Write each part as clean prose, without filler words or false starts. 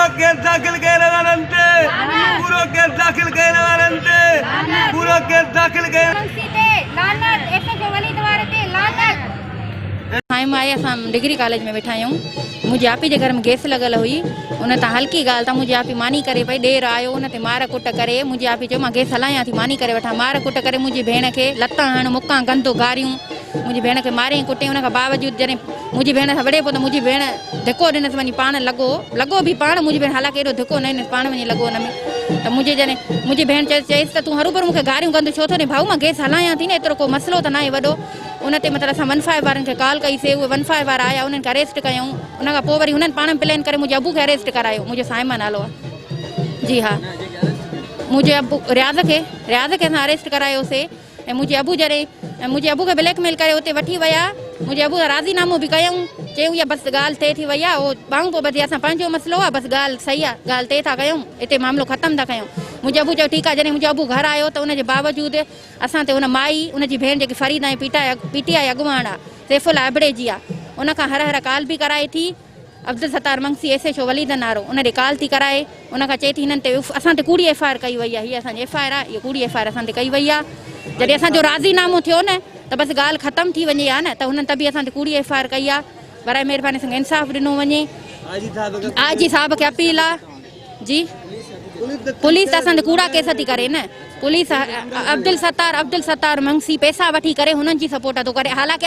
पूरा केस दाखिल करण वारंटे पूरा केस दाखिल करण वारंटे पूरा केस दाखिल करण लानत ऐसे जो वली द्वारे ते लानत टाइम आए असां डिग्री कॉलेज में वेठा आहियूं। मुंहिंजे आपी जे घर में गैस लॻल हुई, उन तां हल्की ॻाल्हि तां मुंहिंजी आपी मानी करे पई, ॾेर आयो उन ते मार कुट करे मुंहिंजी आपी चयो मां गैस हलायां थी, मानी करे वठां, मार कुट करे मुंहिंजी भेण खे लतां हण मुक्कां गंदो गारियूं, मुंहिंजी भेण खे मारियईं कुटियईं। उन खां बावजूद जॾहिं मुंहिंजी भेण सां विड़े पियो त मुंहिंजी भेण धिको ॾिनसि वञी, पाण लॻो बि पाण, मुंहिंजी भेण हालांकि एॾो धिको न ॾिनसि, पाण वञी लॻो हुन में। त मुंहिंजी भेण चयसि त तूं हरूभरू मूंखे गारियूं गंद छो थो ॾे, भाऊ मां गैस हलायां थी न, एतिरो को मसइलो त न आहे वॾो। उन ते मतिलबु असां 15 वारनि खे कॉल कईसीं, उहे 15 वारा आया, उन्हनि खे अरेस्ट कयूं। उन खां पोइ वरी हुननि पाण प्लेन करे मुंहिंजे अबू खे अरेस्ट करायो, मुंहिंजो साइमा नालो आहे। जी हा, मुंहिंजे अबू रियाज़ खे असां अरेस्ट करायोसीं। ऐं मुंहिंजे अबू खे ब्लैकमेल करे उते वठी विया। मुंहिंजे अबू राज़ीनामो बि कयूं, चयूं इहा बसि ॻाल्हि तइ थी वई आहे, उहो बाहूं पोइ बसि असां पंहिंजो मसइलो आहे, बसि ॻाल्हि सही आहे, ॻाल्हि तइ था कयूं, हिते मामिलो ख़तमु था कयूं। मुंहिंजो अबू चयो ठीकु आहे। जॾहिं मुंहिंजो अबू घर आयो त उनजे बावजूदि असां ते हुन माई, उनजी भेण जेकी फरीदा ऐं पीटीआई अॻुवाण आहे, सैफुल्ला अबड़े जी आहे, उन खां हर कॉल बि कराए थी। अब्दुल सत्तार मंगसी SHO वलीद नारो, उन ॾे कॉल थी कराए, उन खां चए थी हिननि ते असां ते कूड़ी FIR कई वई आहे, हीअ असांजी FIR आहे, इहा कूड़ी FIR असां ते कई वई आहे। जॾहिं असांजो राज़ीनामो थियो न त बसि ॻाल्हि ख़तमु थी वञे आहे न, त हुननि त बि असां ते कूड़ी FIR कई आहे। बराए महिरबानी सां इंसाफ़ ॾिनो वञे। आजी साहब खे अपील आहे जी, पुलिस त असां ते कूड़ा केस थी करे न, पुलिस अब्दुल सत्तार मंगसी पैसा वठी करे हुननि जी सपोर्ट थो करे। हालांकि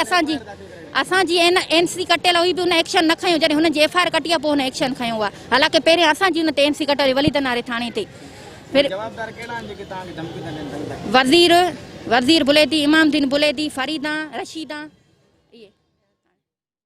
असांजी NC कटियल हुई बि हुन एक्शन न खयो, जॾहिं हुननि जी FIR कटी आहे पोइ हुन एक्शन खयो आहे। हालांकि पहिरियों असांजी हुन ते NC कटियल वलीद नारे थाणे ते। फिर वज़ीर बुलेदी, इमामदीन बुलेदी, फरीदा, रशीदा।